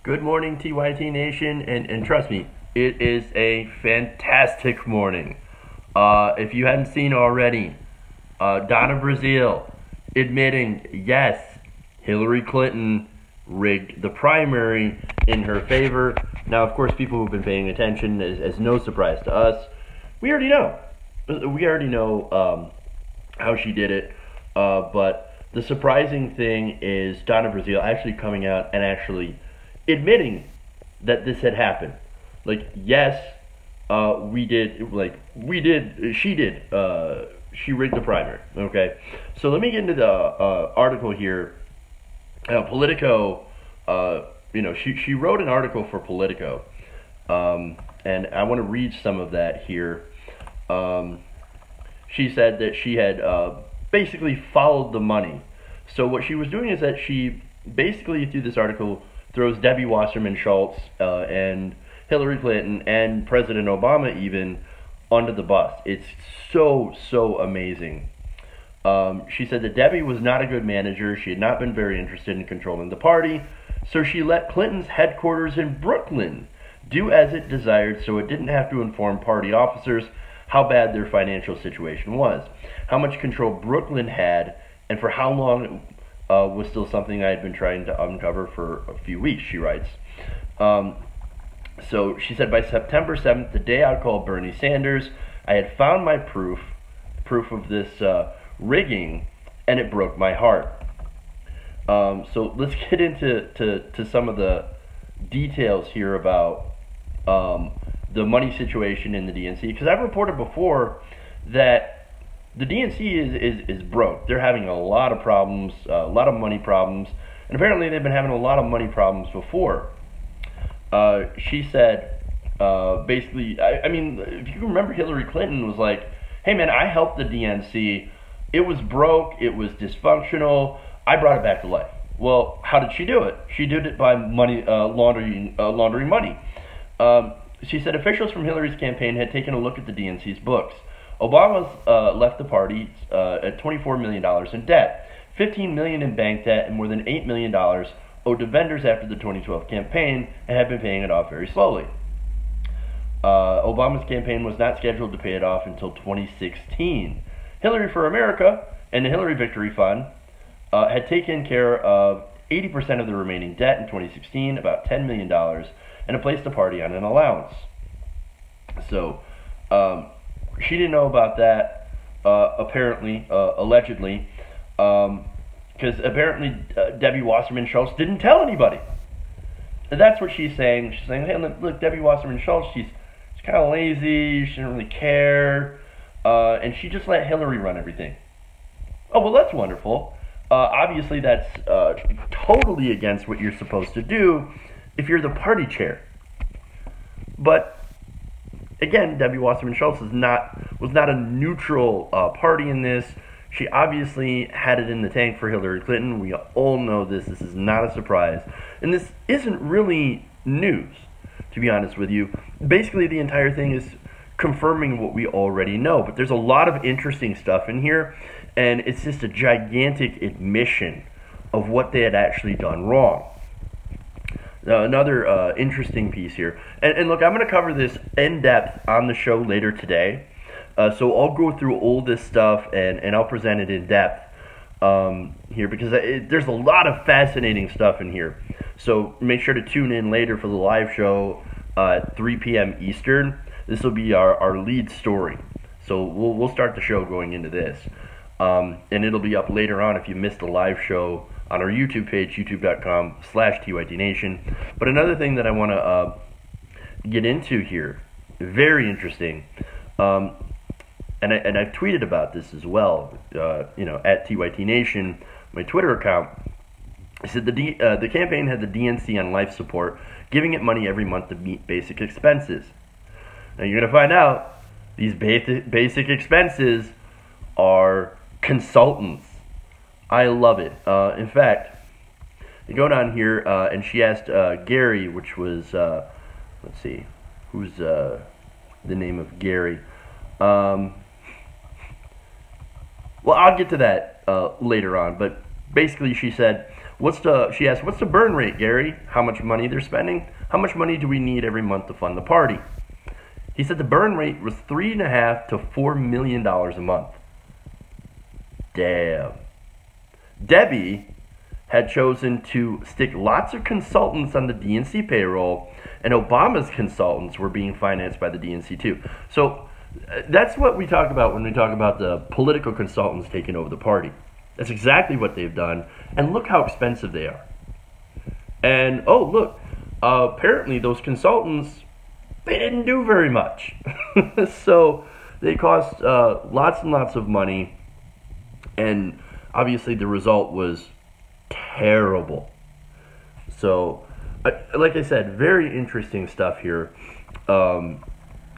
Good morning, TYT Nation, and trust me, it is a fantastic morning. If you hadn't seen already, Donna Brazile admitting, yes, Hillary Clinton rigged the primary in her favor. Now, of course, people who've been paying attention, as no surprise to us, we already know. We already know how she did it, but the surprising thing is Donna Brazile actually coming out and actually admitting that this had happened. Like, yes, she rigged the primary, okay? So let me get into the article here. Politico, she wrote an article for Politico, and I want to read some of that here. She said that she had basically followed the money. So what she was doing is that she basically, through this article, throws Debbie Wasserman Schultz and Hillary Clinton and President Obama even onto the bus. It's so amazing. She said that Debbie was not a good manager. She had not been very interested in controlling the party, so she let Clinton's headquarters in Brooklyn do as it desired, so it didn't have to inform party officers how bad their financial situation was. How much control Brooklyn had and for how long was still something I had been trying to uncover for a few weeks, she writes. So she said, by September 7th, the day I called Bernie Sanders, I had found my proof of this rigging, and it broke my heart. So let's get into some of the details here about the money situation in the DNC, because I've reported before that the DNC is broke. They're having a lot of problems, a lot of money problems, and apparently they've been having a lot of money problems before. She said, basically, I mean, if you remember, Hillary Clinton was like, hey man, I helped the DNC. It was broke, it was dysfunctional, I brought it back to life. Well, how did she do it? She did it by money, laundering money. She said officials from Hillary's campaign had taken a look at the DNC's books. Obama's left the party at $24 million in debt, $15 million in bank debt, and more than $8 million owed to vendors after the 2012 campaign, and had been paying it off very slowly. Obama's campaign was not scheduled to pay it off until 2016. Hillary for America and the Hillary Victory Fund had taken care of 80% of the remaining debt in 2016, about $10 million, and had placed the party on an allowance. So, she didn't know about that, apparently, allegedly, because apparently Debbie Wasserman Schultz didn't tell anybody. And that's what she's saying. She's saying, hey, look, Debbie Wasserman Schultz, she's kind of lazy, she didn't really care, and she just let Hillary run everything. Oh, well, that's wonderful. Obviously, that's totally against what you're supposed to do if you're the party chair. But again, Debbie Wasserman Schultz was not a neutral party in this. She obviously had it in the tank for Hillary Clinton. We all know this. This is not a surprise. And this isn't really news, to be honest with you. Basically, the entire thing is confirming what we already know. But there's a lot of interesting stuff in here, and it's just a gigantic admission of what they had actually done wrong. Another interesting piece here. And look, I'm going to cover this in depth on the show later today. So I'll go through all this stuff and I'll present it in depth here, because there's a lot of fascinating stuff in here. So make sure to tune in later for the live show at 3 p.m. Eastern. This will be our lead story. So we'll start the show going into this. And it'll be up later on if you missed the live show on our YouTube page, youtube.com/TYTNation. But another thing that I want to get into here, very interesting, and I've tweeted about this as well, at TYTNation, my Twitter account. I said the campaign had the DNC on life support, giving it money every month to meet basic expenses. Now you're going to find out these basic expenses are consultants. I love it. In fact, you go down here, and she asked Gary, which was, let's see, who's the name of Gary? Well, I'll get to that later on, but basically she said, She asked, what's the burn rate, Gary? How much money they're spending? How much money do we need every month to fund the party? He said the burn rate was $3.5 to $4 million a month. Damn. Debbie had chosen to stick lots of consultants on the DNC payroll, and Obama's consultants were being financed by the DNC too. So that's what we talk about when we talk about the political consultants taking over the party. That's exactly what they've done, and look how expensive they are. And oh, look, apparently those consultants, they didn't do very much. So they cost lots and lots of money, and obviously the result was terrible. So, like I said, very interesting stuff here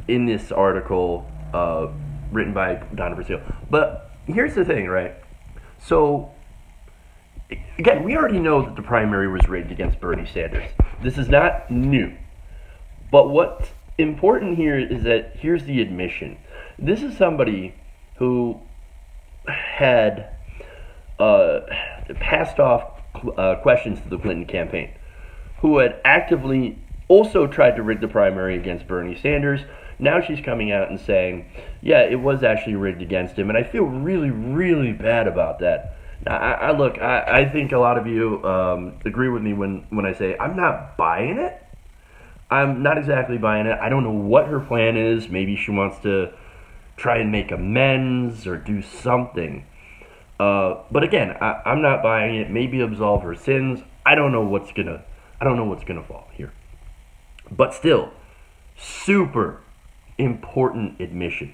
in this article written by Donna Brazile. But here's the thing, right? So, again, we already know that the primary was rigged against Bernie Sanders. This is not new. But what's important here is that here's the admission. This is somebody who had passed off questions to the Clinton campaign, who had actively also tried to rig the primary against Bernie Sanders. Now she's coming out and saying, yeah, it was actually rigged against him, and I feel really, really bad about that. Now, I think a lot of you agree with me when I say I'm not buying it. I'm not exactly buying it. I don't know what her plan is. Maybe she wants to try and make amends or do something. But again, I'm not buying it. Maybe absolve her sins. I don't know what's gonna fall here. But still, super important admission.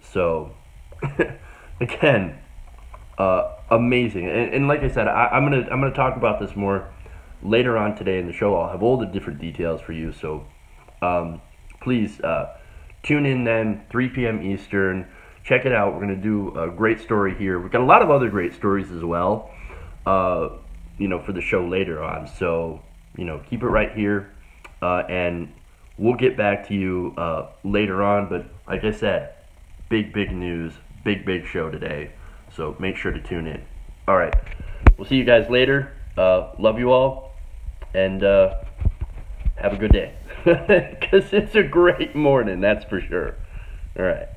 So, again, amazing. And like I said, I'm gonna talk about this more later on today in the show. I'll have all the different details for you. So, please tune in then, 3 p.m. Eastern. Check it out. We're going to do a great story here. We've got a lot of other great stories as well, for the show later on. So, keep it right here, and we'll get back to you later on. But like I said, big news, big show today. So make sure to tune in. All right. We'll see you guys later. Love you all, and have a good day. Because it's a great morning, that's for sure. All right.